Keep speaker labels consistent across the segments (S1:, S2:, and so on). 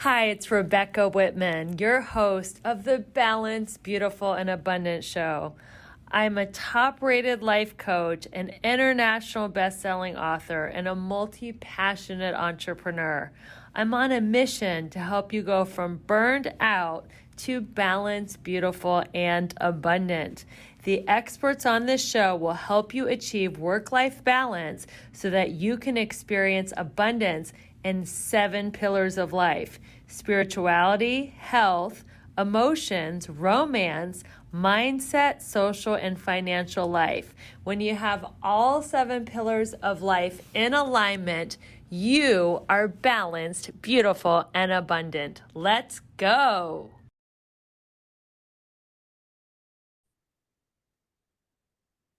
S1: Hi, it's Rebecca Whitman, your host of the Balanced, Beautiful, and Abundant Show. I'm a top-rated life coach, an international best-selling author, and a multi-passionate entrepreneur. I'm on a mission to help you go from burned out to balanced, beautiful, and abundant. The experts on this show will help you achieve work-life balance so that you can experience abundance in 7 pillars of life: spirituality, health, emotions, romance, mindset, social, and financial life. When you have all 7 pillars of life in alignment, you are balanced, beautiful, and abundant. Let's go.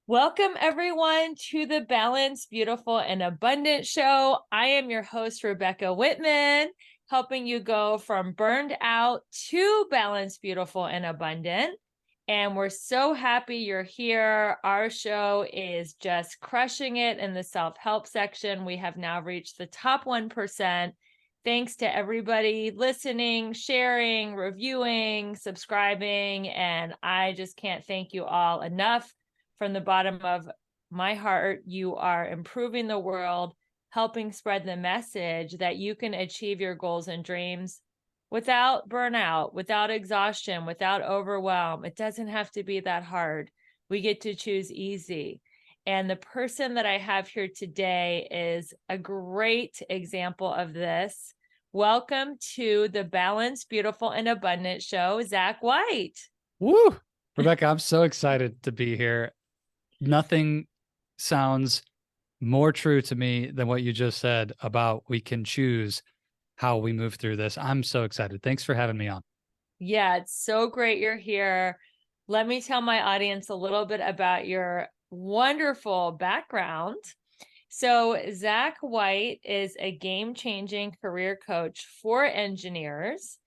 S1: Welcome, everyone, to the Balanced, Beautiful, and Abundant Show. I am your host, Rebecca Whitman, helping you go from burned out to balanced, beautiful, and abundant. And we're so happy you're here. Our show is just crushing it in the self-help section. We have now reached the top 1%. Thanks to everybody listening, sharing, reviewing, subscribing. And I just can't thank you all enough. From the bottom of my heart, you are improving the world, helping spread the message that you can achieve your goals and dreams without burnout, without exhaustion, without overwhelm. It doesn't have to be that hard. We get to choose easy. And the person that I have here today is a great example of this. Welcome to the Balanced, Beautiful, and Abundant Show, Zach White.
S2: Woo! Rebecca, I'm so excited to be here. Nothing sounds more true to me than what you just said about we can choose how we move through this. I'm so excited. Thanks for having me on.
S1: Yeah, it's so great you're here. Let me tell my audience a little bit about your wonderful background. So Zach White is a game-changing career coach for engineers,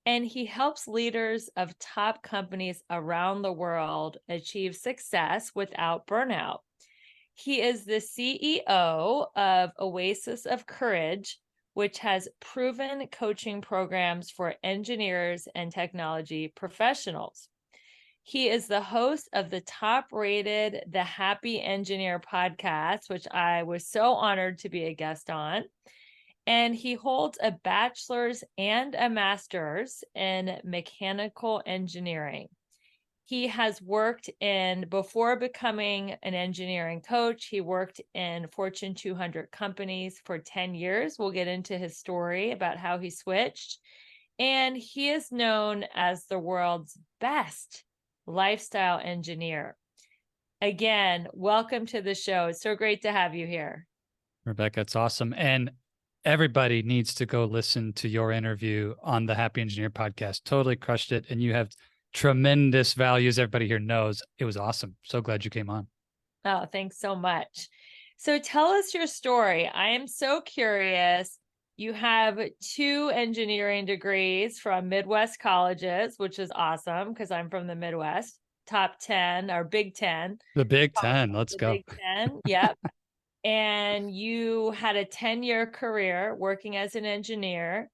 S1: and he helps leaders of top companies around the world achieve success without burnout. He is the CEO of Oasis of Courage, which has proven coaching programs for engineers and technology professionals. He is the host of the top-rated The Happy Engineer podcast, which I was so honored to be a guest on. And he holds a bachelor's and a master's in mechanical engineering. He has worked before becoming an engineering coach, he worked in Fortune 200 companies for 10 years. We'll get into his story about how he switched. And he is known as the world's best lifestyle engineer. Again, welcome to the show. It's so great to have you here.
S2: Rebecca, it's awesome. And everybody needs to go listen to your interview on the Happy Engineer podcast. Totally crushed it. And you have tremendous values. Everybody here knows. It was awesome. So glad you came on.
S1: Oh, thanks so much. So tell us your story. I am so curious. You have 2 engineering degrees from Midwest colleges, which is awesome because I'm from the Midwest. Top 10 or Big 10.
S2: The Big 10. Let's go.
S1: Big 10. Yep. And you had a 10-year career working as an engineer,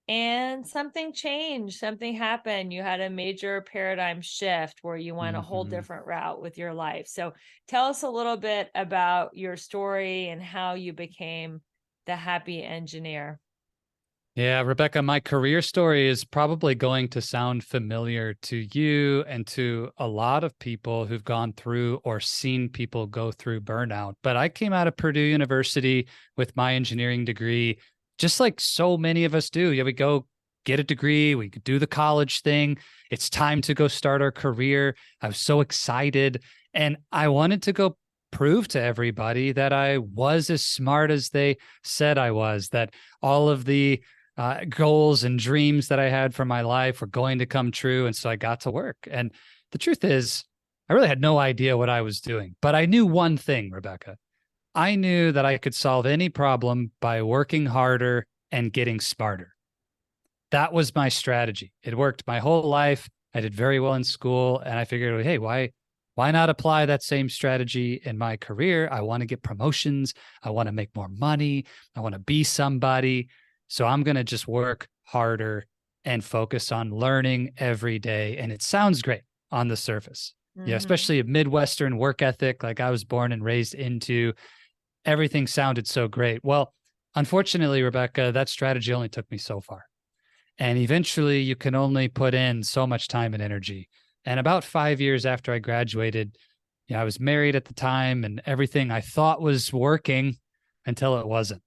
S1: and something changed, something happened. You had a major paradigm shift where you went a whole different route with your life. So tell us a little bit about your story and how you became the happy engineer.
S2: Yeah, Rebecca, my career story is probably going to sound familiar to you and to a lot of people who've gone through or seen people go through burnout. But I came out of Purdue University with my engineering degree, just like so many of us do. Yeah, we go get a degree, we could do the college thing. It's time to go start our career. I was so excited, and I wanted to go prove to everybody that I was as smart as they said I was, that all of the goals and dreams that I had for my life were going to come true. And so I got to work. And the truth is, I really had no idea what I was doing, but I knew one thing, Rebecca. I knew that I could solve any problem by working harder and getting smarter. That was my strategy. It worked my whole life. I did very well in school. And I figured, hey, why not apply that same strategy in my career? I want to get promotions. I want to make more money. I want to be somebody. So I'm going to just work harder and focus on learning every day. And it sounds great on the surface. Yeah, especially a Midwestern work ethic like I was born and raised into. Everything sounded so great. Well, unfortunately, Rebecca, that strategy only took me so far. And eventually you can only put in so much time and energy. And about 5 years after I graduated, I was married at the time and everything I thought was working until it wasn't.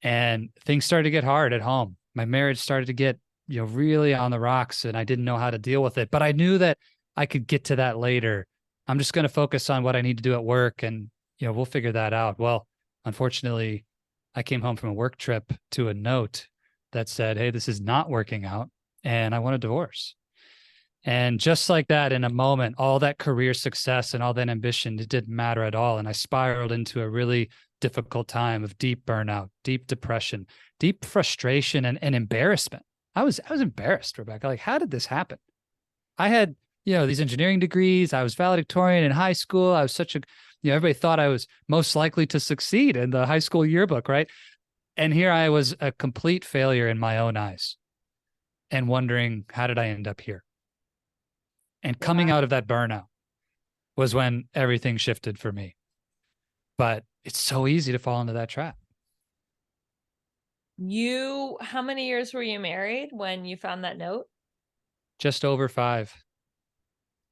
S2: And things started to get hard at home. My marriage started to get, really on the rocks and I didn't know how to deal with it, but I knew that I could get to that later. I'm just going to focus on what I need to do at work and, we'll figure that out. Well, unfortunately, I came home from a work trip to a note that said, "Hey, this is not working out and I want a divorce." And just like that, in a moment, all that career success and all that ambition, it didn't matter at all. And I spiraled into a really difficult time of deep burnout, deep depression, deep frustration and embarrassment. I was embarrassed, Rebecca. Like, how did this happen? I had, these engineering degrees. I was valedictorian in high school. I was such a, everybody thought I was most likely to succeed in the high school yearbook, right? And here I was, a complete failure in my own eyes and wondering, how did I end up here? And coming out of that burnout was when everything shifted for me. But it's so easy to fall into that trap.
S1: How many years were you married when you found that note?
S2: Just over 5.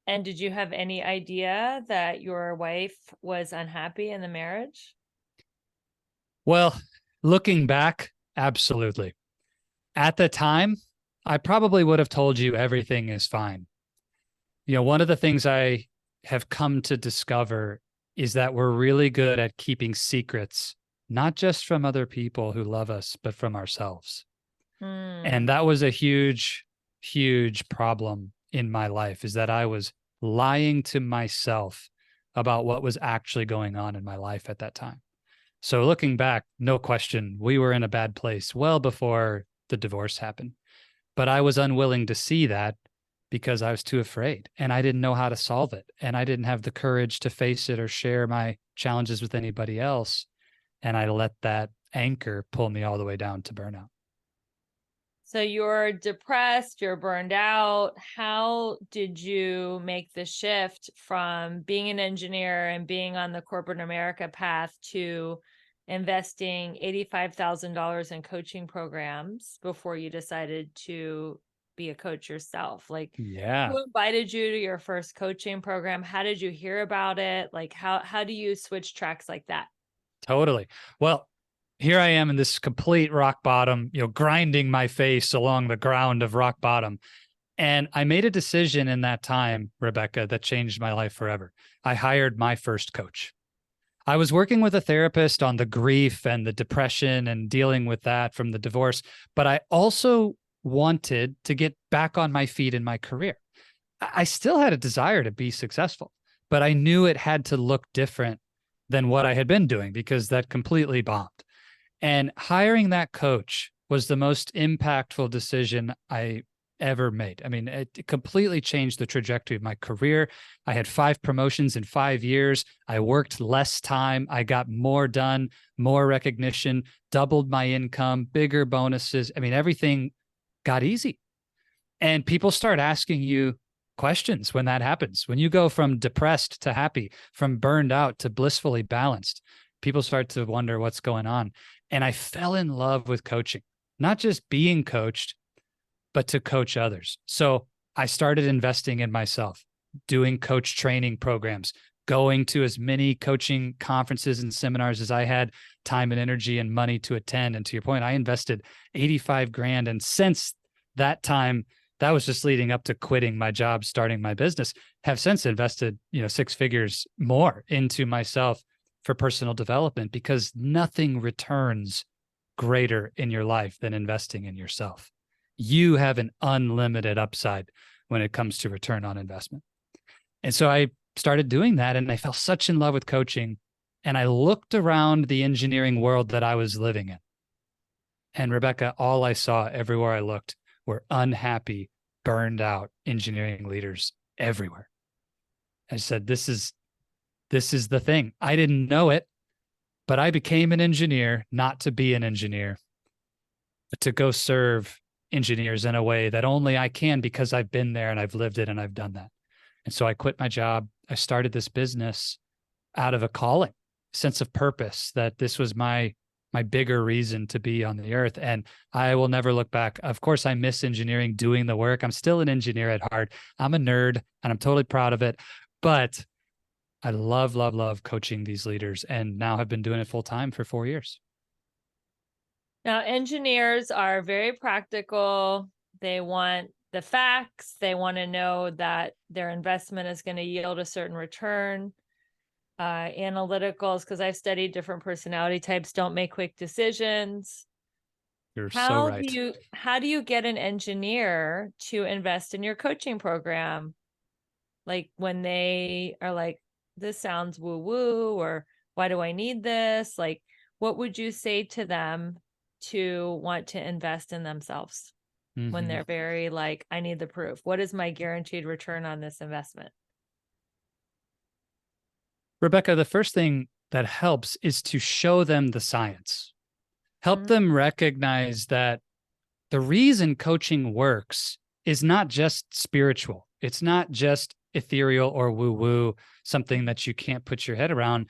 S1: And did you have any idea that your wife was unhappy in the marriage?
S2: Well, looking back, absolutely. At the time, I probably would have told you everything is fine. One of the things I have come to discover is that we're really good at keeping secrets, not just from other people who love us, but from ourselves. And that was a huge, huge problem in my life, is that I was lying to myself about what was actually going on in my life at that time. So looking back, no question, we were in a bad place well before the divorce happened. But I was unwilling to see that because I was too afraid and I didn't know how to solve it. And I didn't have the courage to face it or share my challenges with anybody else. And I let that anchor pull me all the way down to burnout.
S1: So you're depressed, you're burned out. How did you make the shift from being an engineer and being on the corporate America path to investing $85,000 in coaching programs before you decided to be a coach yourself? Like, who invited you to your first coaching program? How did you hear about it? Like, how do you switch tracks like that?
S2: Totally. Well, here I am in this complete rock bottom, grinding my face along the ground of rock bottom. And I made a decision in that time, Rebecca, that changed my life forever. I hired my first coach. I was working with a therapist on the grief and the depression and dealing with that from the divorce, but I also wanted to get back on my feet in my career. I still had a desire to be successful, but I knew it had to look different than what I had been doing because that completely bombed. And hiring that coach was the most impactful decision I ever made. I mean, it completely changed the trajectory of my career. I had 5 promotions in 5 years. I worked less time. I got more done, more recognition, doubled my income, bigger bonuses. I mean, everything got easy. And people start asking you questions when that happens. When you go from depressed to happy, from burned out to blissfully balanced, people start to wonder what's going on. And I fell in love with coaching, not just being coached, but to coach others. So I started investing in myself, doing coach training programs, going to as many coaching conferences and seminars as I had time and energy and money to attend. And to your point, I invested 85 grand. And since that time, that was just leading up to quitting my job, starting my business, have since invested, 6 figures more into myself for personal development, because nothing returns greater in your life than investing in yourself. You have an unlimited upside when it comes to return on investment. And so I started doing that and I fell such in love with coaching. And I looked around the engineering world that I was living in. And Rebecca, all I saw everywhere I looked were unhappy, burned out engineering leaders everywhere. I said, this is the thing. I didn't know it, but I became an engineer, not to be an engineer, but to go serve engineers in a way that only I can because I've been there and I've lived it and I've done that. And so I quit my job. I started this business out of a calling, sense of purpose, that this was my bigger reason to be on the earth. And I will never look back. Of course, I miss engineering, doing the work. I'm still an engineer at heart. I'm a nerd and I'm totally proud of it. But I love, love, love coaching these leaders, and now have been doing it full time for 4 years.
S1: Now, engineers are very practical. They want the facts. They want to know that their investment is going to yield a certain return. Analyticals, because I've studied different personality types, don't make quick decisions.
S2: You're so right.
S1: How do you get an engineer to invest in your coaching program? Like when they are like, this sounds woo woo, or why do I need this? Like, what would you say to them to want to invest in themselves when they're very like, I need the proof? What is my guaranteed return on this investment?
S2: Rebecca, the first thing that helps is to show them the science. Help them recognize that the reason coaching works is not just spiritual. It's not just ethereal or woo-woo, something that you can't put your head around.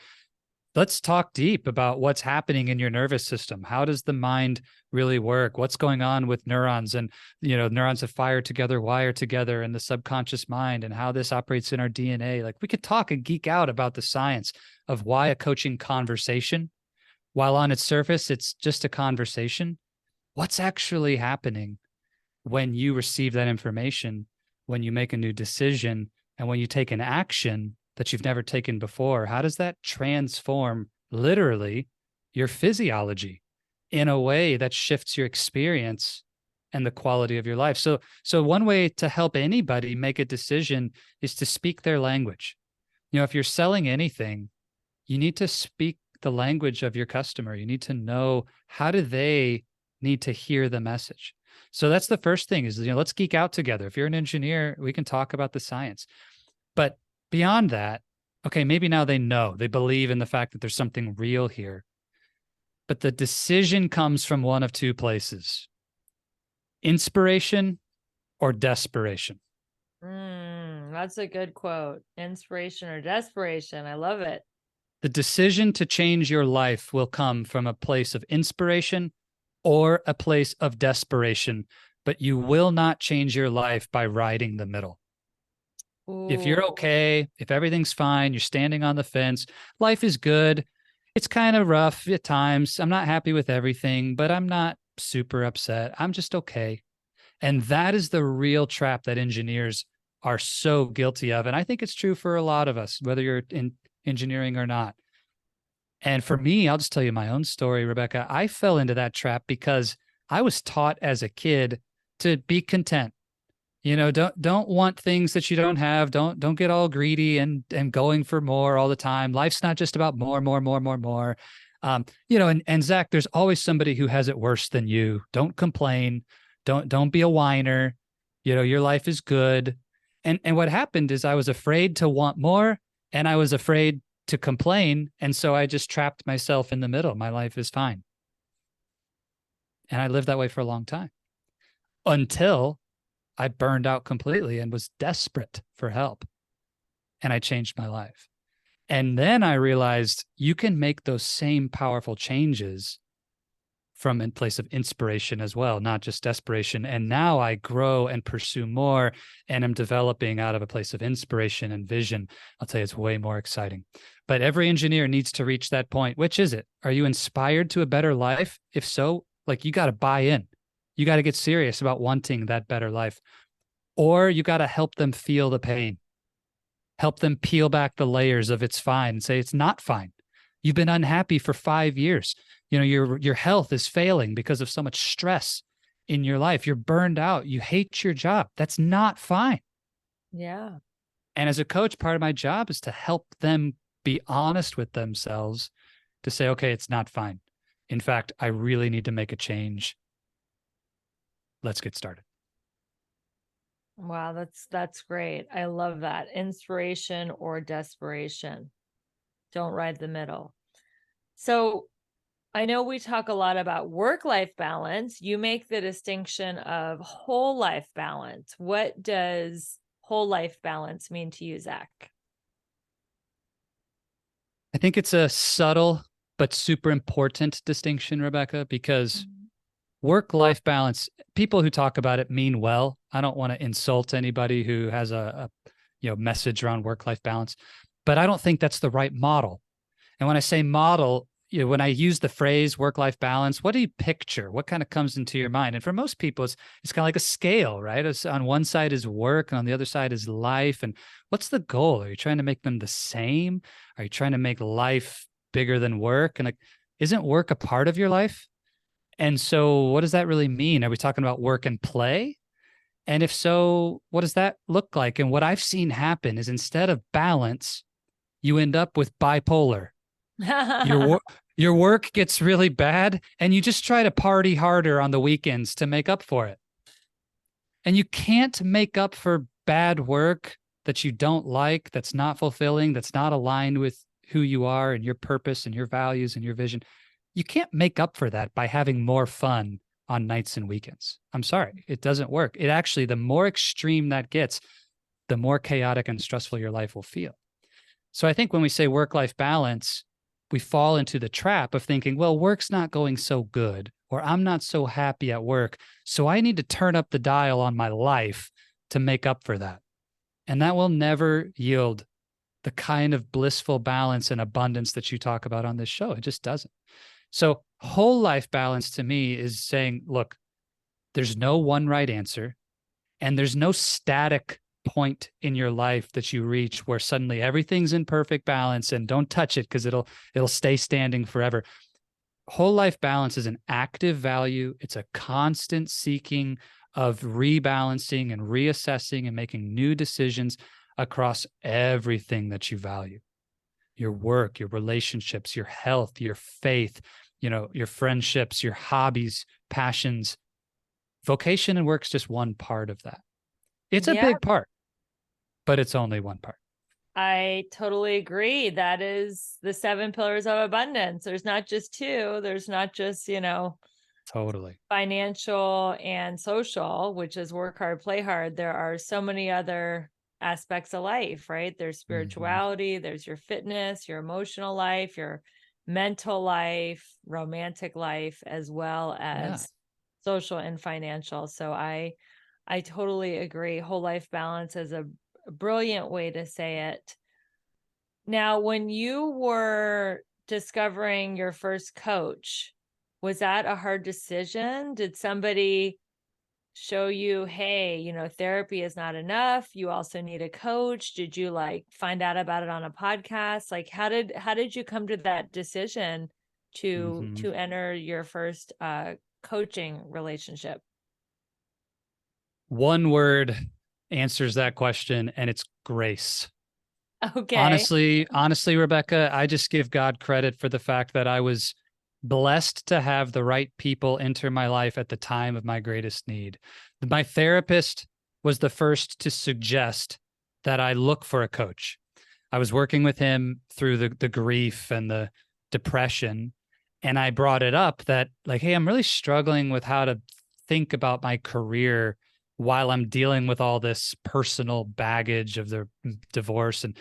S2: Let's talk deep about what's happening in your nervous system. How does the mind really work? What's going on with neurons? And, neurons that fire together, wire together in the subconscious mind, and how this operates in our DNA. Like, we could talk and geek out about the science of why a coaching conversation, while on its surface, it's just a conversation. What's actually happening when you receive that information, when you make a new decision, and when you take an action that you've never taken before? How does that transform literally your physiology in a way that shifts your experience and the quality of your life? So one way to help anybody make a decision is to speak their language. If you're selling anything, you need to speak the language of your customer. You need to know, how do they need to hear the message? So that's the first thing is, let's geek out together. If you're an engineer, we can talk about the science. But beyond that, okay, maybe now they know, they believe in the fact that there's something real here. But the decision comes from one of two places: inspiration or desperation.
S1: That's a good quote. Inspiration or desperation. I love it.
S2: The decision to change your life will come from a place of inspiration or a place of desperation, but you will not change your life by riding the middle. If you're okay, if everything's fine, you're standing on the fence, life is good. It's kind of rough at times. I'm not happy with everything, but I'm not super upset. I'm just okay. And that is the real trap that engineers are so guilty of. And I think it's true for a lot of us, whether you're in engineering or not. And for me, I'll just tell you my own story, Rebecca. I fell into that trap because I was taught as a kid to be content. Don't want things that you don't have. Don't get all greedy and going for more all the time. Life's not just about more. And Zach, there's always somebody who has it worse than you. Don't complain. Don't be a whiner. Your life is good. And what happened is I was afraid to want more, and I was afraid to complain. And so I just trapped myself in the middle. My life is fine. And I lived that way for a long time until I burned out completely and was desperate for help. And I changed my life. And then I realized you can make those same powerful changes from a place of inspiration as well, not just desperation. And now I grow and pursue more, and I'm developing out of a place of inspiration and vision. I'll tell you, it's way more exciting. But every engineer needs to reach that point. Which is it? Are you inspired to a better life? If so, you got to buy in. You got to get serious about wanting that better life. Or you got to help them feel the pain. Help them peel back the layers of it's fine and say it's not fine. You've been unhappy for 5 years. Your health is failing because of so much stress in your life. You're burned out. You hate your job. That's not fine.
S1: Yeah.
S2: And as a coach, part of my job is to help them be honest with themselves, to say, okay, it's not fine. In fact, I really need to make a change. Let's get started.
S1: Wow, that's great. I love that. Inspiration or desperation. Don't ride the middle. So I know we talk a lot about work-life balance. You make the distinction of whole life balance. What does whole life balance mean to you, Zach?
S2: I think it's a subtle but super important distinction, Rebecca, because
S1: Mhm.
S2: work-life balance, people who talk about it mean well. I don't want to insult anybody who has a message around work-life balance, but I don't think that's the right model. And when I say model, when I use the phrase work-life balance, what do you picture? What kind of comes into your mind? And for most people, it's kind of like a scale, right? It's on one side is work, and on the other side is life. And what's the goal? Are you trying to make them the same? Are you trying to make life bigger than work? And like, isn't work a part of your life? And so, what does that really mean? Are we talking about work and play? And if so, what does that look like? And what I've seen happen is instead of balance, you end up with bipolar. Your your work gets really bad and you just try to party harder on the weekends to make up for it. And you can't make up for bad work that you don't like, that's not fulfilling, that's not aligned with who you are and your purpose and your values and your vision. You can't make up for that by having more fun on nights and weekends. I'm sorry, it doesn't work. It actually, the more extreme that gets, the more chaotic and stressful your life will feel. So I think when we say work life balance, we fall into the trap of thinking, well, work's not going so good, or I'm not so happy at work. So I need to turn up the dial on my life to make up for that. And that will never yield the kind of blissful balance and abundance that you talk about on this show. It just doesn't. So, whole life balance to me is saying, look, there's no one right answer, and there's no static point in your life that you reach where suddenly everything's in perfect balance and don't touch it because it'll stay standing forever. Whole life balance is an active value. It's a constant seeking of rebalancing and reassessing and making new decisions across everything that you value. Your work, your relationships, your health, your faith, your friendships, your hobbies, passions. Vocation and work's just one part of that. It's a
S1: Yeah,
S2: big part, but it's only one part.
S1: I totally agree. That is the seven pillars of abundance. There's not just two, there's not just,
S2: Totally.
S1: financial and social, which is work hard, play hard. There are so many other aspects of life, right? There's
S2: Mm-hmm.
S1: spirituality, there's your fitness, your emotional life, your mental life, romantic life, as well
S2: Yeah.
S1: as social and financial. So I totally agree. Whole life balance is a brilliant way to say it. Now, when you were discovering your first coach, was that a hard decision? Did somebody show you, hey, therapy is not enough, you also need a coach? Did you like find out about it on a podcast? Like how did you come to that decision to
S2: Mm-hmm.
S1: enter your first coaching relationship?
S2: One word answers that question, and it's grace.
S1: Okay.
S2: Honestly, Rebecca, I just give God credit for the fact that I was blessed to have the right people enter my life at the time of my greatest need. My therapist was the first to suggest that I look for a coach. I was working with him through the grief and the depression. And I brought it up that, like, hey, I'm really struggling with how to think about my career while I'm dealing with all this personal baggage of the divorce. And,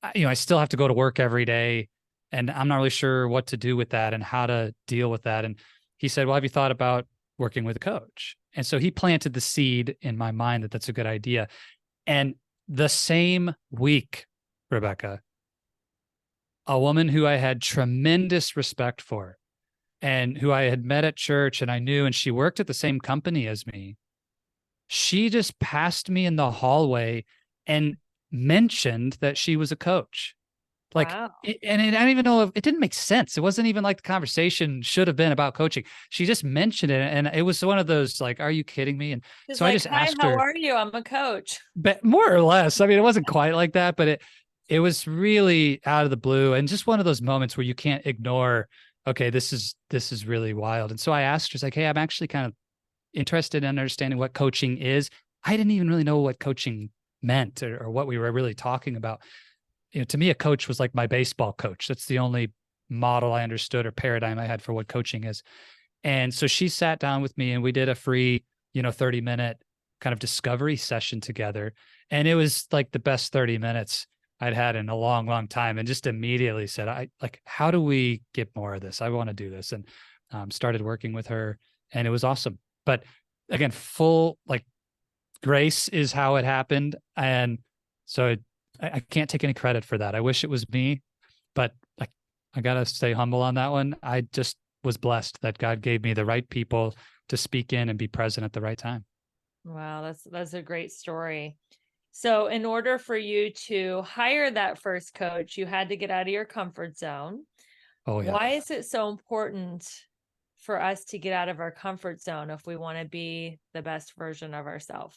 S2: I still have to go to work every day. And I'm not really sure what to do with that and how to deal with that. And he said, well, have you thought about working with a coach? And so he planted the seed in my mind that that's a good idea. And the same week, Rebecca, a woman who I had tremendous respect for and who I had met at church and I knew, and she worked at the same company as me. She just passed me in the hallway and mentioned that she was a coach. Like,
S1: Wow.
S2: I don't even know if it didn't make sense. It wasn't even like the conversation should have been about coaching. She just mentioned it. And it was one of those, like, are you kidding me? And
S1: She's
S2: so I
S1: like,
S2: just
S1: hi,
S2: asked
S1: how
S2: her,
S1: are you? I'm a coach.
S2: but more or less. I mean, it wasn't quite like that, but it was really out of the blue and just one of those moments where you can't ignore, okay, this is really wild. And so I asked her, it's like, hey, I'm actually kind of interested in understanding what coaching is. I didn't even really know what coaching meant or what we were really talking about. To me, a coach was like my baseball coach. That's the only model I understood or paradigm I had for what coaching is. And so she sat down with me and we did a free, 30-minute kind of discovery session together. And it was like the best 30 minutes I'd had in a long, long time. And just immediately said, how do we get more of this? I want to do this. And started working with her, and it was awesome. But again, full like grace is how it happened. And so I can't take any credit for that. I wish it was me, but like, I got to stay humble on that one. I just was blessed that God gave me the right people to speak in and be present at the right time.
S1: Wow, that's a great story. So in order for you to hire that first coach, you had to get out of your comfort zone.
S2: Oh, yeah.
S1: Why is it so important for us to get out of our comfort zone if we want to be the best version of ourselves?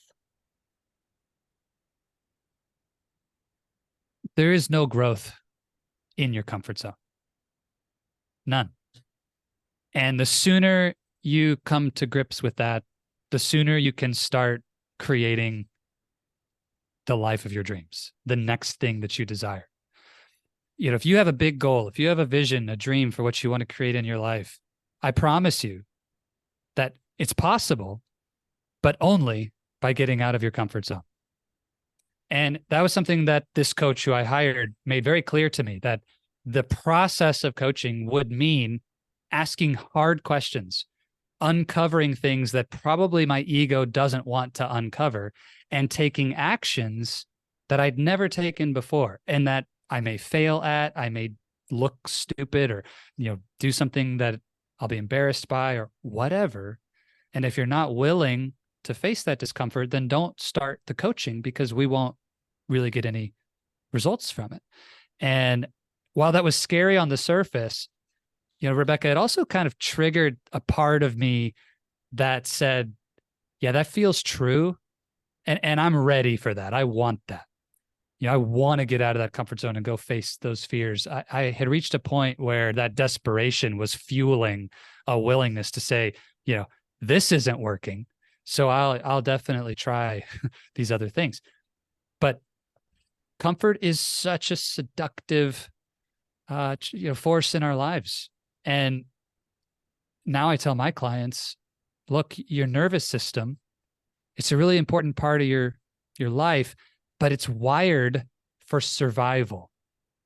S2: There is no growth in your comfort zone. None. And the sooner you come to grips with that, the sooner you can start creating the life of your dreams, the next thing that you desire. If you have a big goal, if you have a vision, a dream for what you want to create in your life, I promise you that it's possible, but only by getting out of your comfort zone. And that was something that this coach who I hired made very clear to me, that the process of coaching would mean asking hard questions, uncovering things that probably my ego doesn't want to uncover, and taking actions that I'd never taken before and that I may fail at, I may look stupid or, do something that I'll be embarrassed by or whatever. And if you're not willing to face that discomfort, then don't start the coaching, because we won't really get any results from it. And while that was scary on the surface, Rebecca, it also kind of triggered a part of me that said, yeah, that feels true. And I'm ready for that. I want that. I want to get out of that comfort zone and go face those fears. I had reached a point where that desperation was fueling a willingness to say, this isn't working. So I'll definitely try these other things. But comfort is such a seductive force in our lives. And now I tell my clients, look, your nervous system, it's a really important part of your life, but it's wired for survival,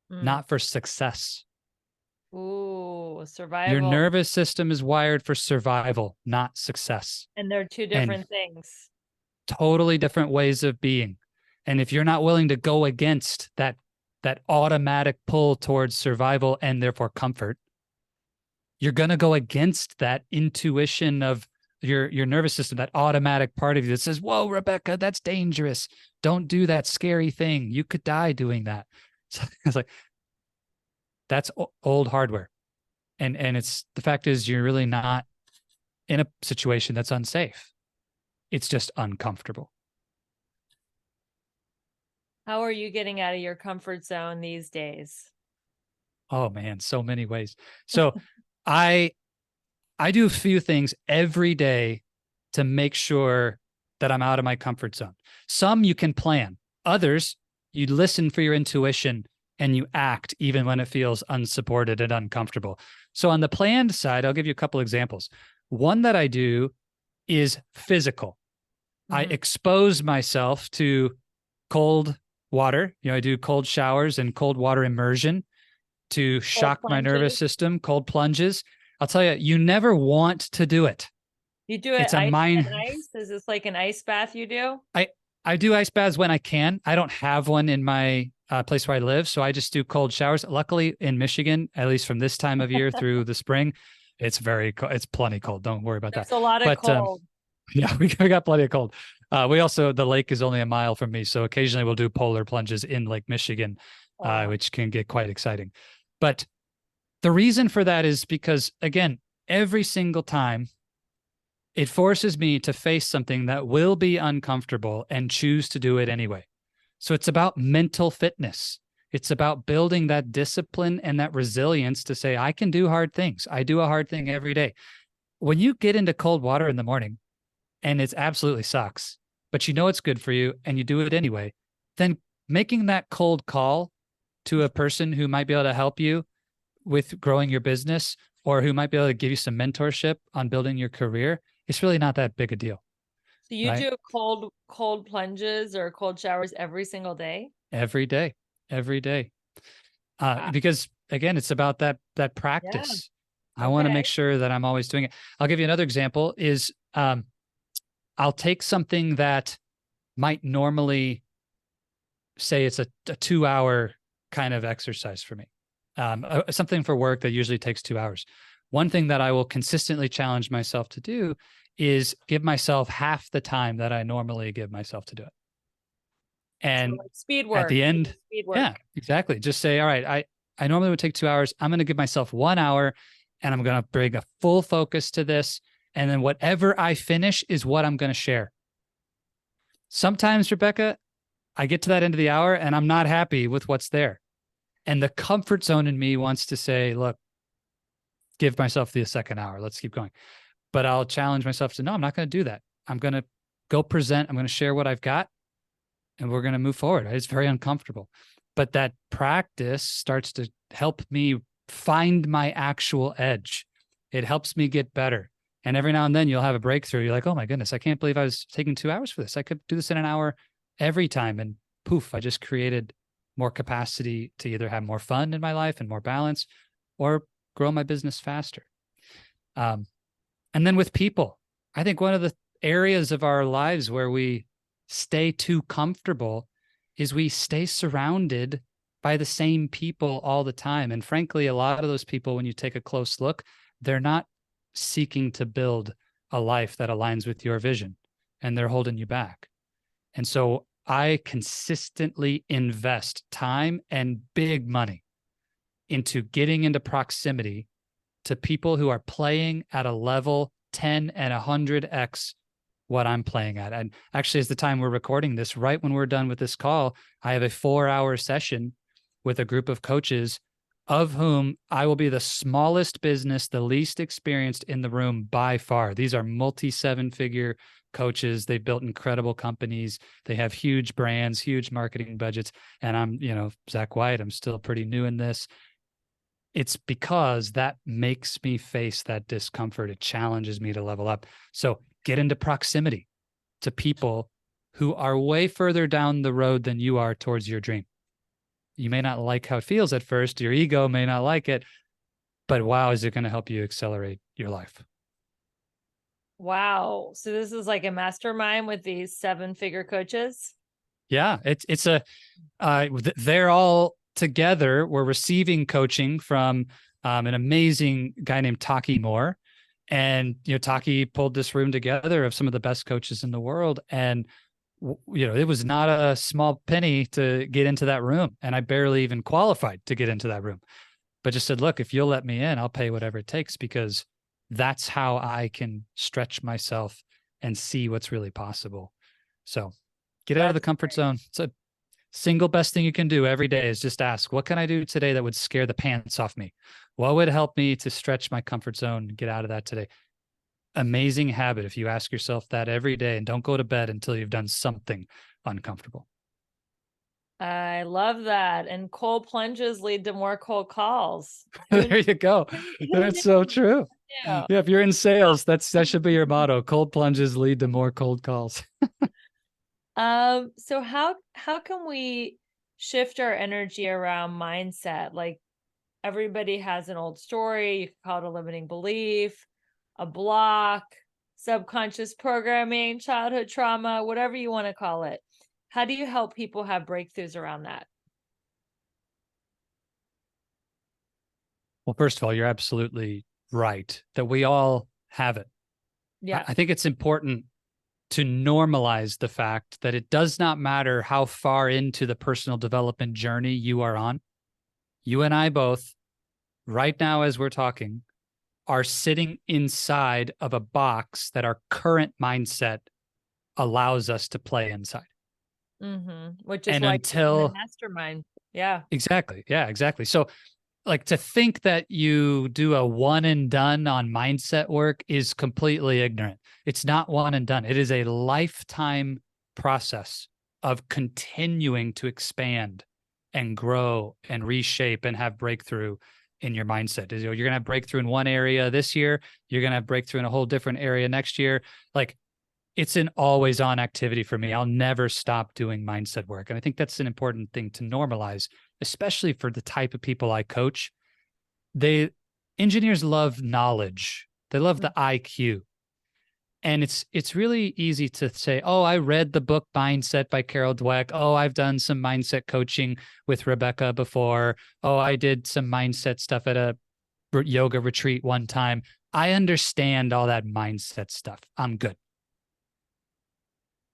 S2: not for success.
S1: Ooh,
S2: Your
S1: survival.
S2: nervous system is wired for survival, not success.
S1: And they're two different things.
S2: Totally different ways of being. And if you're not willing to go against that automatic pull towards survival and therefore comfort, you're going to go against that intuition of your nervous system, that automatic part of you that says, whoa, Rebecca, that's dangerous. Don't do that scary thing. You could die doing that. So it's like, that's old hardware. And it's, the fact is, you're really not in a situation that's unsafe. It's just uncomfortable.
S1: How are you getting out of your comfort zone these days?
S2: Oh man, so many ways. So I do a few things every day to make sure that I'm out of my comfort zone. Some you can plan. Others, you listen for your intuition and you act even when it feels unsupported and uncomfortable. So on the planned side, I'll give you a couple examples. One that I do is physical. I expose myself to cold water. I do cold showers and cold water immersion to shock my nervous system, cold plunges. I'll tell you, you never want to do it.
S1: You do it
S2: it's a mind.
S1: Ice? Is this like an ice bath you do?
S2: I do ice baths when I can. I don't have one in my place where I live, so I just do cold showers. Luckily, in Michigan, at least from this time of year through the spring, it's very cold. It's plenty cold. Don't worry about that.
S1: It's a lot of cold.
S2: Yeah, we got plenty of cold. We also, the lake is only a mile from me, so occasionally we'll do polar plunges in Lake Michigan, which can get quite exciting. But the reason for that is because, again, every single time it forces me to face something that will be uncomfortable and choose to do it anyway. So it's about mental fitness. It's about building that discipline and that resilience to say, I can do hard things. I do a hard thing every day. When you get into cold water in the morning and it absolutely sucks, but you know it's good for you and you do it anyway, then making that cold call to a person who might be able to help you with growing your business, or who might be able to give you some mentorship on building your career, it's really not that big a deal.
S1: So you
S2: Right?
S1: do cold plunges or cold showers every single day?
S2: Every day, every day.
S1: Wow.
S2: Because again, it's about that
S1: Yeah.
S2: practice. I want to
S1: Okay.
S2: make sure that I'm always doing it. I'll give you another example is I'll take something that might normally say it's a 2 hour kind of exercise for me. Something for work that usually takes 2 hours. One thing that I will consistently challenge myself to do is give myself half the time that I normally give myself to do it.
S1: So
S2: And
S1: like speed
S2: at
S1: work,
S2: the
S1: you do
S2: end,
S1: speed work.
S2: yeah, exactly. Just say, all right, I normally would take 2 hours. I'm going to give myself 1 hour and I'm going to bring a full focus to this. And then whatever I finish is what I'm going to share. Sometimes, Rebecca, I get to that end of the hour and I'm not happy with what's there. And the comfort zone in me wants to say, look, give myself the second hour. Let's keep going. But I'll challenge myself to, no, I'm not going to do that. I'm going to go present. I'm going to share what I've got and we're going to move forward. It's very uncomfortable. But that practice starts to help me find my actual edge. It helps me get better. And every now and then you'll have a breakthrough. You're like, oh my goodness, I can't believe I was taking 2 hours for this. I could do this in an hour every time. And poof, I just created more capacity to either have more fun in my life and more balance or grow my business faster. And then with people, I think one of the areas of our lives where we stay too comfortable is we stay surrounded by the same people all the time. And frankly, a lot of those people, when you take a close look, they're not seeking to build a life that aligns with your vision and they're holding you back. And so I consistently invest time and big money into getting into proximity to people who are playing at a level 10 and 100x what I'm playing at. And actually, as the time we're recording this, right when we're done with this call, I have a 4-hour session with a group of coaches, of whom I will be the smallest business, the least experienced in the room by far. These are multi-7-figure coaches. They've built incredible companies. They have huge brands, huge marketing budgets. And I'm, Zach White, I'm still pretty new in this. It's because that makes me face that discomfort. It challenges me to level up. So get into proximity to people who are way further down the road than you are towards your dream. You may not like how it feels at first. Your ego may not like it, but wow, is it going to help you accelerate your life?
S1: Wow. So this is like a mastermind with these 7-figure coaches?
S2: Yeah, they're all together. We're receiving coaching from an amazing guy named Taki Moore. And, Taki pulled this room together of some of the best coaches in the world. And, it was not a small penny to get into that room. And I barely even qualified to get into that room, but just said, look, if you'll let me in, I'll pay whatever it takes, because that's how I can stretch myself and see what's really possible. So get out of the comfort zone. It's a single best thing you can do every day is just ask, what can I do today that would scare the pants off me? What would help me to stretch my comfort zone and get out of that today? Amazing habit if you ask yourself that every day, and don't go to bed until you've done something uncomfortable.
S1: I love that. And cold plunges lead to more cold calls.
S2: There you go. That's so true. Yeah, if you're in sales, that should be your motto. Cold plunges lead to more cold calls.
S1: So how can we shift our energy around mindset? Like everybody has an old story. You could call it a limiting belief, a block, subconscious programming, childhood trauma, whatever you want to call it. How do you help people have breakthroughs around that?
S2: Well, first of all, you're absolutely right that we all have it.
S1: Yeah.
S2: I think it's important to normalize the fact that it does not matter how far into the personal development journey you are on. You and I both, right now as we're talking, are sitting inside of a box that our current mindset allows us to play inside.
S1: Which is
S2: And
S1: why you're in the
S2: until
S1: mastermind. Yeah.
S2: exactly. Yeah, exactly. So like to think that you do a one and done on mindset work is completely ignorant. It's not one and done. It is a lifetime process of continuing to expand and grow and reshape and have breakthrough in your mindset. You're going to have breakthrough in one area this year. You're going to have breakthrough in a whole different area next year. Like, it's an always on activity for me. I'll never stop doing mindset work. And I think that's an important thing to normalize, especially for the type of people I coach. Engineers love knowledge. They love the IQ. And it's really easy to say, oh, I read the book Mindset by Carol Dweck. Oh, I've done some mindset coaching with Rebecca before. Oh, I did some mindset stuff at a yoga retreat one time. I understand all that mindset stuff. I'm good.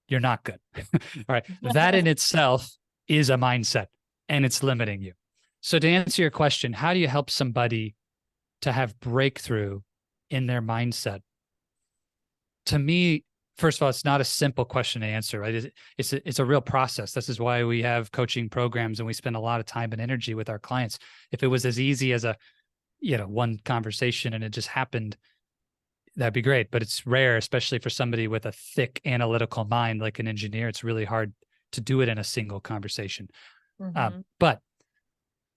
S2: You're not good. All right. That in itself is a mindset, and it's limiting you. So to answer your question, how do you help somebody to have breakthrough in their mindset? To me, first of all, it's not a simple question to answer, right? It's a real process. This is why we have coaching programs and we spend a lot of time and energy with our clients. If it was as easy as one conversation and it just happened, that'd be great. But it's rare, especially for somebody with a thick analytical mind like an engineer. It's really hard to do it in a single conversation. But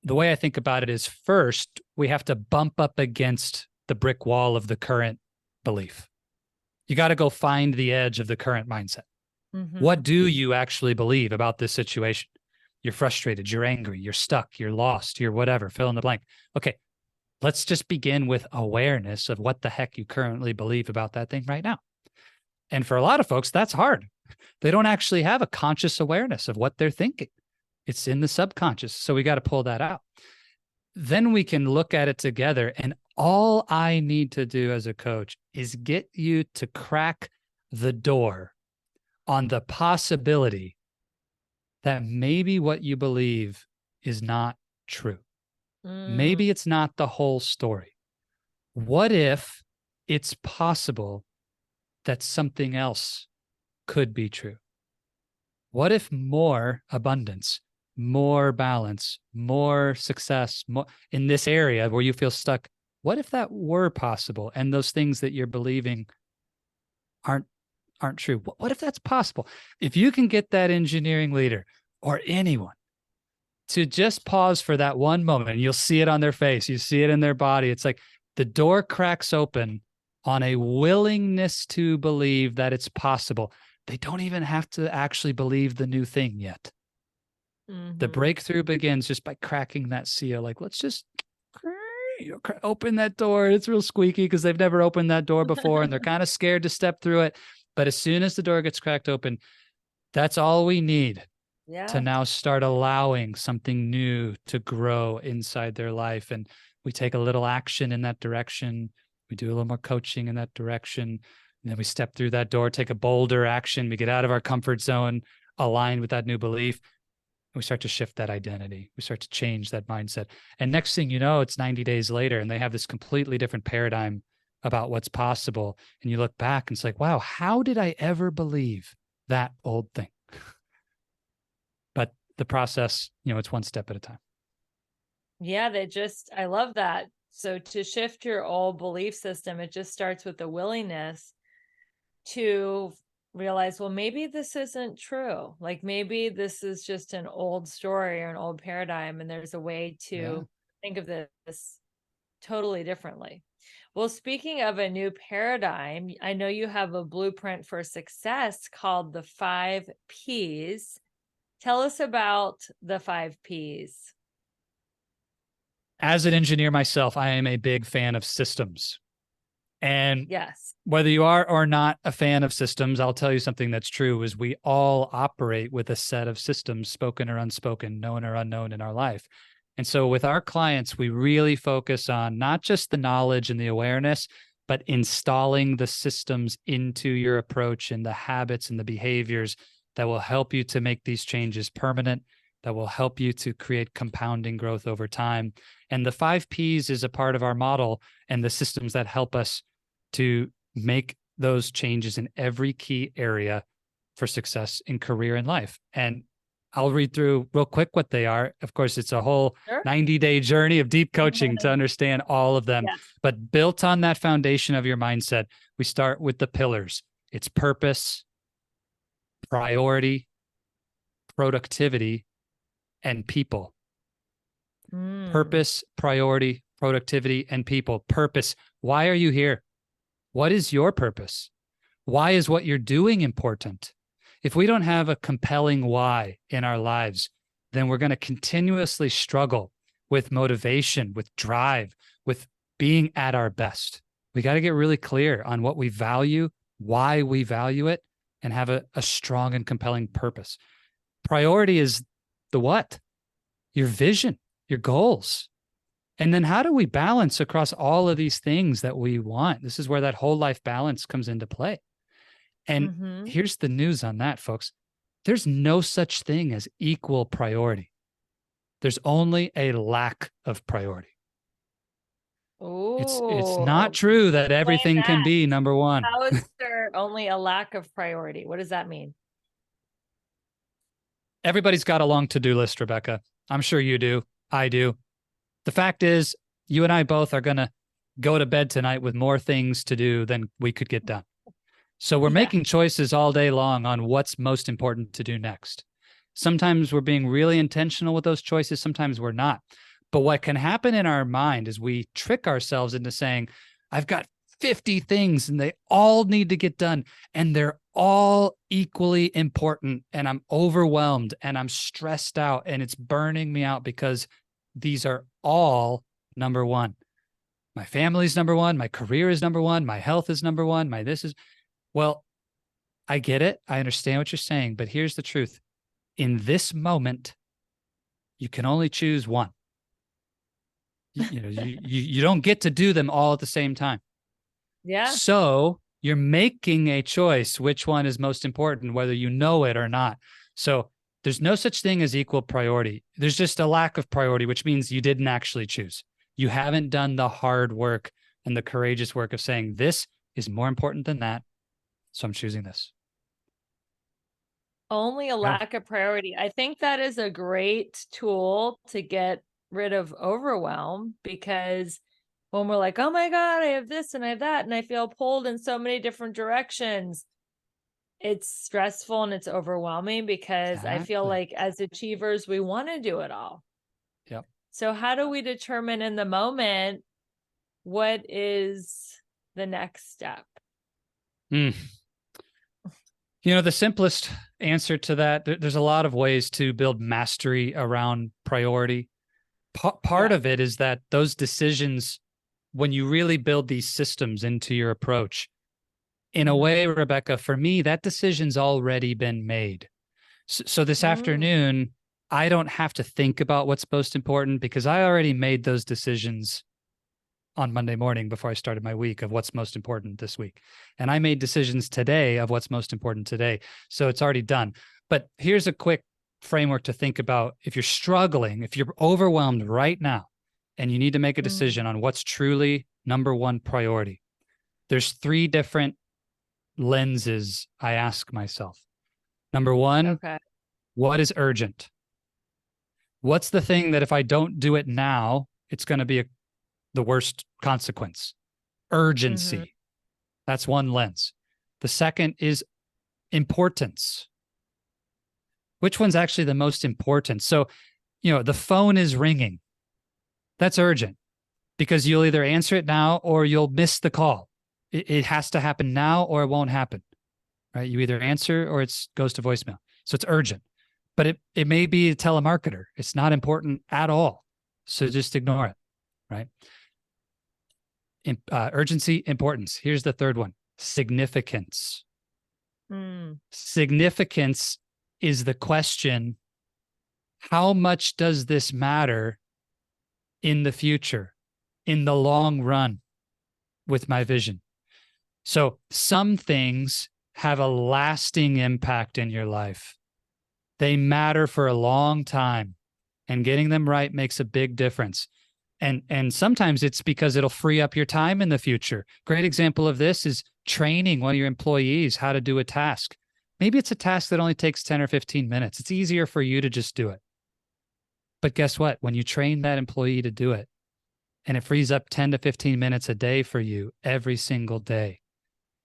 S2: the way I think about it is, first, we have to bump up against the brick wall of the current belief. You got to go find the edge of the current mindset. What do you actually believe about this situation? You're frustrated, you're angry, you're stuck, you're lost, you're whatever, fill in the blank. Okay, let's just begin with awareness of what the heck you currently believe about that thing right now. And for a lot of folks, that's hard. They don't actually have a conscious awareness of what they're thinking. It's in the subconscious. So we got to pull that out. Then we can look at it together. And all I need to do as a coach is get you to crack the door on the possibility that maybe what you believe is not true. Maybe it's not the whole story. What if it's possible that something else could be true? What if more abundance, more balance, more success, more in this area where you feel stuck? What if that were possible and those things that you're believing aren't true? What if that's possible? If you can get that engineering leader or anyone to just pause for that one moment, and you'll see it on their face, you see it in their body. It's like the door cracks open on a willingness to believe that it's possible. They don't even have to actually believe the new thing yet. The breakthrough begins just by cracking that seal. Like, let's just open that door. It's real squeaky because they've never opened that door before and they're kind of scared to step through it. But as soon as the door gets cracked open, that's all we need to now start allowing something new to grow inside their life. And we take a little action in that direction. We do a little more coaching in that direction. And then we step through that door, take a bolder action. We get out of our comfort zone, aligned with that new belief. And we start to shift that identity. We start to change that mindset. And next thing you know, it's 90 days later and they have this completely different paradigm about what's possible. And you look back and it's like, wow, how did I ever believe that old thing? But the process, it's one step at a time.
S1: Yeah, I love that. So to shift your old belief system, it just starts with the willingness to realize, well, maybe this isn't true. Like maybe this is just an old story or an old paradigm, and there's a way to think of this totally differently. Well, speaking of a new paradigm, I know you have a blueprint for success called the 5 Ps. Tell us about the 5 Ps.
S2: As an engineer myself, I am a big fan of systems. And
S1: yes,
S2: whether you are or not a fan of systems, I'll tell you something that's true is we all operate with a set of systems, spoken or unspoken, known or unknown in our life. And so with our clients, we really focus on not just the knowledge and the awareness, but installing the systems into your approach and the habits and the behaviors that will help you to make these changes permanent, that will help you to create compounding growth over time. And the 5 Ps is a part of our model and the systems that help us to make those changes in every key area for success in career and life. And I'll read through real quick what they are. Of course, it's a whole 90-day journey of deep coaching to understand all of them. But built on that foundation of your mindset, we start with the pillars. It's purpose, priority, productivity, and people. Purpose, priority, productivity, and people. Purpose. Why are you here? What is your purpose? Why is what you're doing important? If we don't have a compelling why in our lives, then we're going to continuously struggle with motivation, with drive, with being at our best. We got to get really clear on what we value, why we value it, and have a strong and compelling purpose. Priority is the what? Your vision, your goals. And then how do we balance across all of these things that we want? This is where that whole life balance comes into play. And here's the news on that, folks. There's no such thing as equal priority. There's only a lack of priority. It's not true that everything can be number one.
S1: How is there only a lack of priority? What does that mean?
S2: Everybody's got a long to-do list, Rebecca. I'm sure you do. I do. The fact is, you and I both are going to go to bed tonight with more things to do than we could get done. So we're making choices all day long on what's most important to do next. Sometimes we're being really intentional with those choices. Sometimes we're not. But what can happen in our mind is we trick ourselves into saying, I've got 50 things and they all need to get done. And they're all equally important. And I'm overwhelmed and I'm stressed out and it's burning me out because these are all number one. My family's number one. My career is number one. My health is number one. My this is, well, I get it. I understand what you're saying, but here's the truth. In this moment, you can only choose one. You don't get to do them all at the same time.
S1: Yeah.
S2: So you're making a choice which one is most important, whether you know it or not. So there's no such thing as equal priority. There's just a lack of priority, which means you didn't actually choose. You haven't done the hard work and the courageous work of saying, this is more important than that. So I'm choosing this.
S1: Only a lack of priority. I think that is a great tool to get rid of overwhelm, because when we're like, oh my God, I have this and I have that, and I feel pulled in so many different directions, it's stressful and it's overwhelming, because I feel like as achievers, we want to do it all.
S2: Yep.
S1: So how do we determine in the moment what is the next step?
S2: The simplest answer to that, there's a lot of ways to build mastery around priority. Part of it is that those decisions, when you really build these systems into your approach, in a way, Rebecca, for me, that decision's already been made. So this afternoon, I don't have to think about what's most important because I already made those decisions on Monday morning before I started my week of what's most important this week. And I made decisions today of what's most important today. So it's already done. But here's a quick framework to think about. If you're struggling, if you're overwhelmed right now, and you need to make a decision on what's truly number one priority, there's 3 different lenses I ask myself. Number one, what is urgent? What's the thing that if I don't do it now, it's going to be the worst consequence? Urgency. That's one lens. The second is importance. Which one's actually the most important? So, the phone is ringing. That's urgent because you'll either answer it now or you'll miss the call. It has to happen now or it won't happen, right? You either answer or it goes to voicemail. So it's urgent, but it may be a telemarketer. It's not important at all. So just ignore it, right? Urgency, importance. Here's the third one: significance. Significance is the question, how much does this matter in the future, in the long run with my vision? So some things have a lasting impact in your life. They matter for a long time, and getting them right makes a big difference. And sometimes it's because it'll free up your time in the future. Great example of this is training one of your employees how to do a task. Maybe it's a task that only takes 10 or 15 minutes. It's easier for you to just do it. But guess what? When you train that employee to do it, and it frees up 10 to 15 minutes a day for you every single day,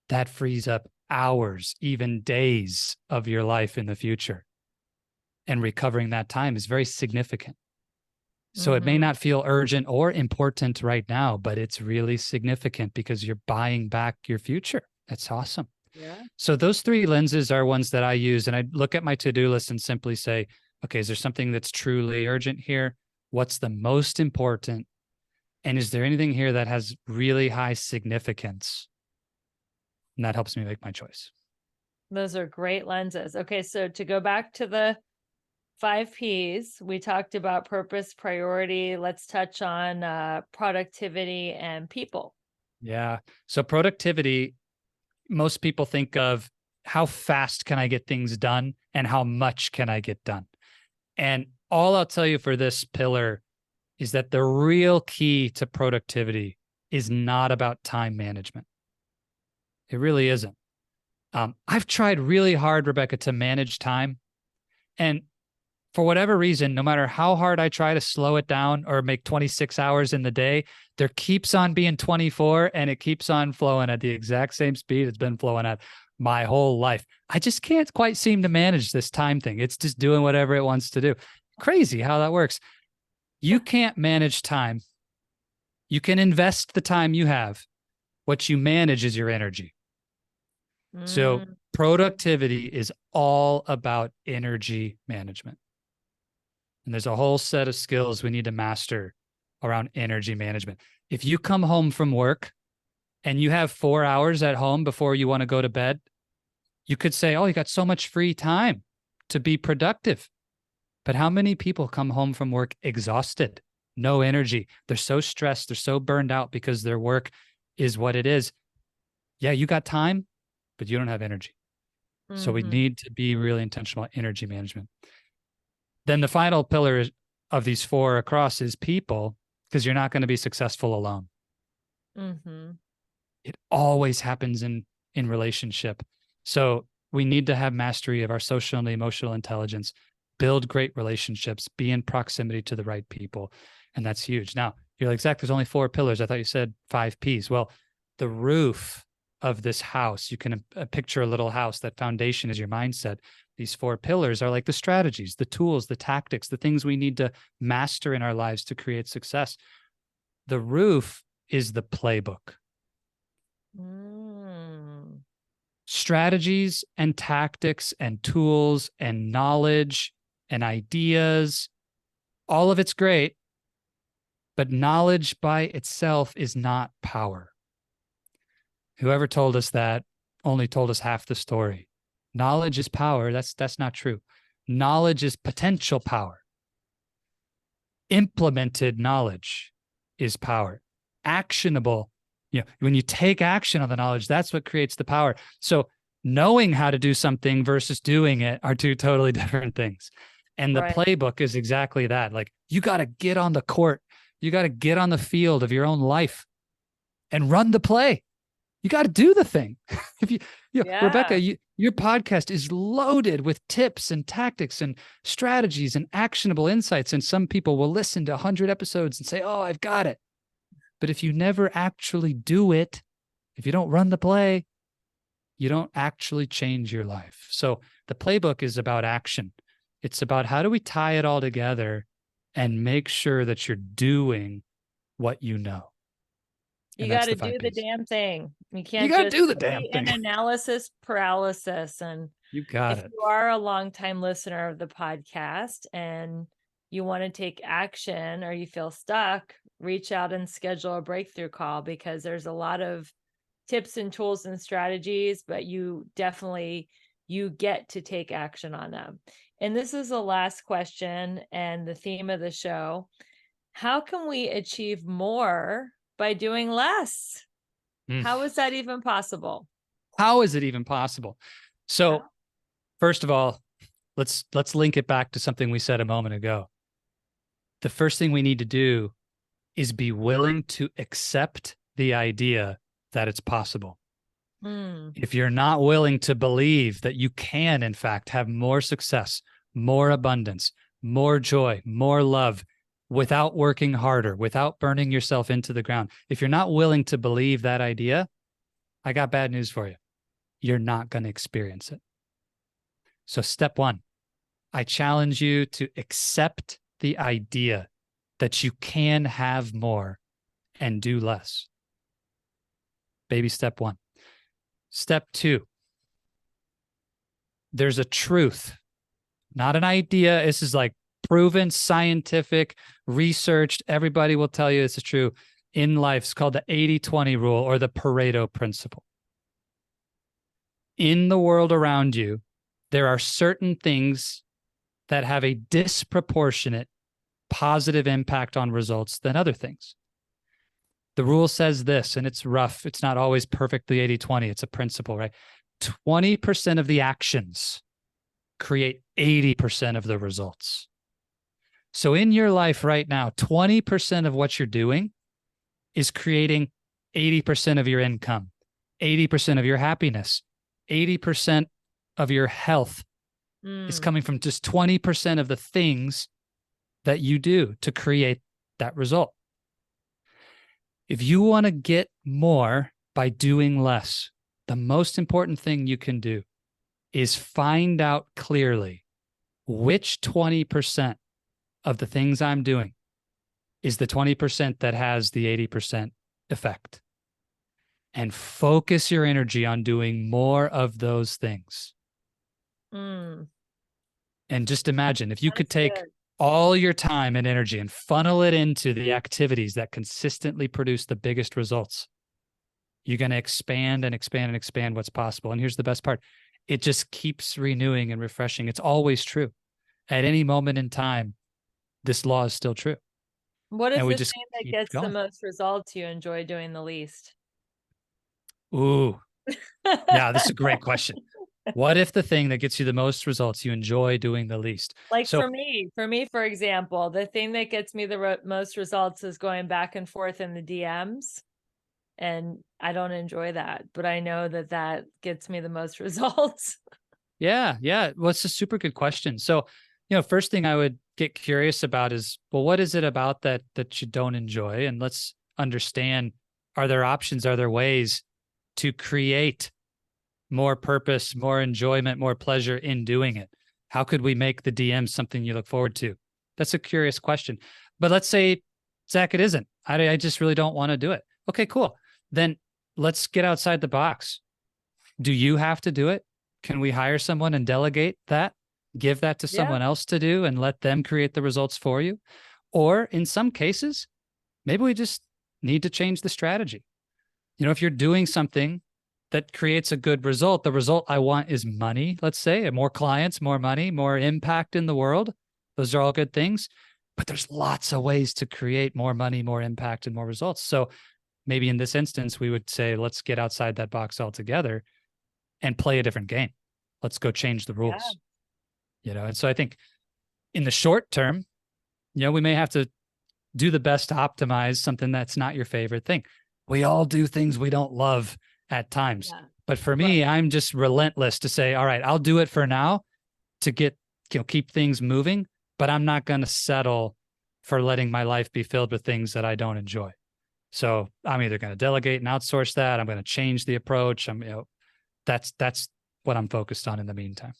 S2: that frees up hours, even days of your life in the future. And recovering that time is very significant. So it may not feel urgent or important right now, but it's really significant because you're buying back your future. That's awesome.
S1: Yeah.
S2: So those three lenses are ones that I use. And I look at my to-do list and simply say, okay, is there something that's truly urgent here? What's the most important? And is there anything here that has really high significance? And that helps me make my choice.
S1: Those are great lenses. Okay, so to go back to the 5 Ps, we talked about purpose, priority. Let's touch on productivity and people.
S2: Yeah. So productivity, most people think of how fast can I get things done and how much can I get done? And all I'll tell you for this pillar is that the real key to productivity is not about time management. It really isn't. I've tried really hard, Rebecca, to manage time. And for whatever reason, no matter how hard I try to slow it down or make 26 hours in the day, there keeps on being 24 and it keeps on flowing at the exact same speed it's been flowing at my whole life. I just can't quite seem to manage this time thing. It's just doing whatever it wants to do. Crazy how that works. You can't manage time. You can invest the time you have. What you manage is your energy. So productivity is all about energy management. And there's a whole set of skills we need to master around energy management. If you come home from work and you have 4 hours at home before you want to go to bed, you could say, oh, you got so much free time to be productive. But how many people come home from work exhausted, no energy? They're so stressed. They're so burned out because their work is what it is. Yeah, you got time, but you don't have energy. So we need to be really intentional about energy management. Then the final pillar of these 4 across is people, because you're not going to be successful alone. It always happens in relationship. So we need to have mastery of our social and emotional intelligence, build great relationships, be in proximity to the right people. And that's huge. Now, you're like, Zach, there's only 4 pillars. I thought you said 5 Ps. Well, the roof of this house, you can picture a little house. That foundation is your mindset. These 4 pillars are like the strategies, the tools, the tactics, the things we need to master in our lives to create success. The roof is the playbook. Strategies and tactics and tools and knowledge and ideas, all of it's great, but knowledge by itself is not power. Whoever told us that only told us half the story. Knowledge is power. That's not true. Knowledge is potential power. Implemented knowledge is power. Actionable, when you take action on the knowledge, that's what creates the power. So knowing how to do something versus doing it are 2 totally different things. And the playbook is exactly that. Like, you got to get on the court. You got to get on the field of your own life and run the play. You got to do the thing. Rebecca, your podcast is loaded with tips and tactics and strategies and actionable insights. And some people will listen to 100 episodes and say, oh, I've got it. But if you never actually do it, if you don't run the play, you don't actually change your life. So the playbook is about action. It's about how do we tie it all together and make sure that you're doing what you know.
S1: You got to do the damn thing. You can't
S2: just do the damn thing.
S1: An analysis paralysis. And
S2: you got
S1: if you are a longtime listener of the podcast and you want to take action or you feel stuck, reach out and schedule a breakthrough call, because there's a lot of tips and tools and strategies, but you get to take action on them. And this is the last question and the theme of the show. How can we achieve more by doing less? How is that even possible?
S2: How is it even possible? So first of all, let's link it back to something we said a moment ago. The first thing we need to do is be willing to accept the idea that it's possible. If you're not willing to believe that you can, in fact, have more success, more abundance, more joy, more love, without working harder, without burning yourself into the ground, if you're not willing to believe that idea, I got bad news for you. You're not going to experience it. So step 1, I challenge you to accept the idea that you can have more and do less. Baby step 1. Step 2, there's a truth, not an idea. This is like proven, scientific, researched. Everybody will tell you this is true in life. It's called the 80-20 rule or the Pareto principle. In the world around you, there are certain things that have a disproportionate positive impact on results than other things. The rule says this, and it's rough. It's not always perfectly 80-20. It's a principle, right? 20% of the actions create 80% of the results. So in your life right now, 20% of what you're doing is creating 80% of your income, 80% of your happiness, 80% of your health is coming from just 20% of the things that you do to create that result. If you want to get more by doing less, the most important thing you can do is find out clearly which 20% of the things I'm doing is the 20% that has the 80% effect. And focus your energy on doing more of those things. And just imagine if you could take all your time and energy and funnel it into the activities that consistently produce the biggest results, you're going to expand and expand and expand what's possible. And here's the best part. It just keeps renewing and refreshing. It's always true. At any moment in time, this law is still true.
S1: What is
S2: and
S1: the
S2: we
S1: thing
S2: just
S1: that
S2: keep
S1: gets the
S2: going.
S1: most results you enjoy doing the least?
S2: Ooh, yeah, this is a great question. What if the thing that gets you the most results you enjoy doing the least?
S1: Like
S2: So
S1: for me, for example, the thing that gets me the most results is going back and forth in the DMs. And I don't enjoy that, but I know that that gets me the most results.
S2: yeah. Well, it's a super good question. So, first thing I would get curious about is, well, what is it about that you don't enjoy? And let's understand, are there options? Are there ways to create more purpose, more enjoyment, more pleasure in doing it? How could we make the DM something you look forward to? That's a curious question. But let's say, Zach, it isn't. I just really don't want to do it. Okay, cool. Then let's get outside the box. Do you have to do it? Can we hire someone and delegate that? Give that to someone else to do and let them create the results for you? Or in some cases, maybe we just need to change the strategy. If you're doing something that creates a good result, the result I want is money, let's say, and more clients, more money, more impact in the world. Those are all good things, but there's lots of ways to create more money, more impact, and more results. So maybe in this instance, we would say, let's get outside that box altogether and play a different game. Let's go change the rules. And so I think in the short term, we may have to do the best to optimize something that's not your favorite thing. We all do things we don't love at times. Yeah. But for me, I'm just relentless to say, all right, I'll do it for now to get, keep things moving, but I'm not going to settle for letting my life be filled with things that I don't enjoy. So I'm either going to delegate and outsource that. I'm going to change the approach. That's what I'm focused on in the meantime.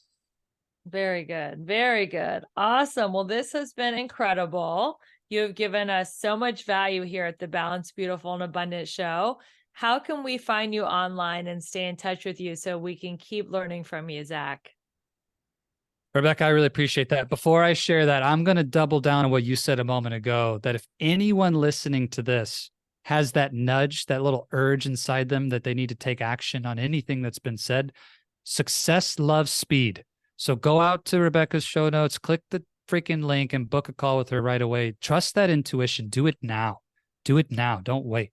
S1: Very good. Very good. Awesome. Well, this has been incredible. You have given us so much value here at the Balanced, Beautiful, and Abundant Show. How can we find you online and stay in touch with you so we can keep learning from you, Zach?
S2: Rebecca, I really appreciate that. Before I share that, I'm going to double down on what you said a moment ago, that if anyone listening to this has that nudge, that little urge inside them that they need to take action on anything that's been said, success loves speed. So go out to Rebecca's show notes, click the freaking link and book a call with her right away. Trust that intuition. Do it now. Do it now. Don't wait,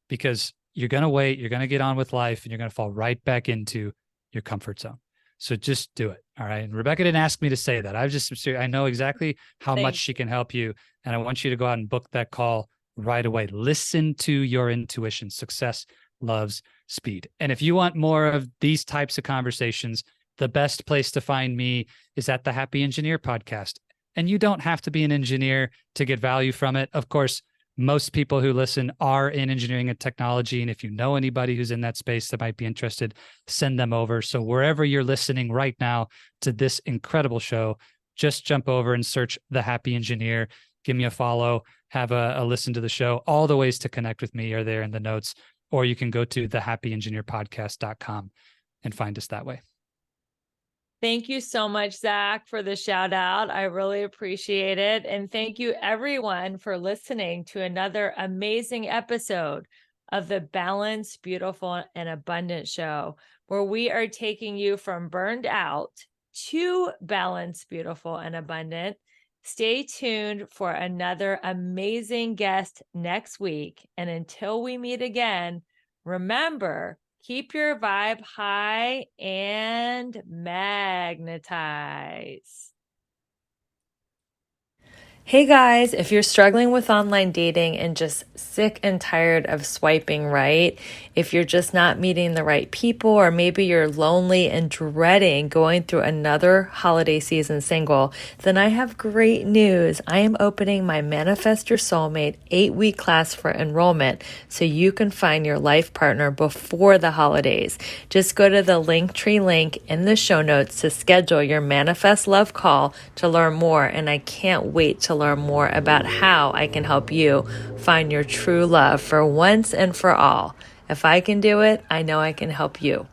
S2: because you're going to wait. You're going to get on with life and you're going to fall right back into your comfort zone. So just do it. All right. And Rebecca didn't ask me to say that. I know exactly how much she can help you. And I want you to go out and book that call right away. Listen to your intuition. Success loves speed. And if you want more of these types of conversations, the best place to find me is at the Happy Engineer podcast. And you don't have to be an engineer to get value from it. Of course, most people who listen are in engineering and technology. And if you know anybody who's in that space that might be interested, send them over. So wherever you're listening right now to this incredible show, just jump over and search The Happy Engineer. give me a follow, have a listen to the show. All the ways to connect with me are there in the notes, or you can go to thehappyengineerpodcast.com and find us that way.
S1: Thank you so much, Zach, for the shout out. I really appreciate it. And thank you, everyone, for listening to another amazing episode of the Balanced, Beautiful, and Abundant Show, where we are taking you from burned out to balanced, beautiful, and abundant. Stay tuned for another amazing guest next week. And until we meet again, remember, keep your vibe high and magnetize. Hey guys, if you're struggling with online dating and just sick and tired of swiping right, if you're just not meeting the right people, or maybe you're lonely and dreading going through another holiday season single, then I have great news. I am opening my Manifest Your Soulmate 8-week class for enrollment so you can find your life partner before the holidays. Just go to the Linktree link in the show notes to schedule your Manifest Love call to learn more, and I can't wait to learn more about how I can help you find your true love for once and for all. If I can do it, I know I can help you.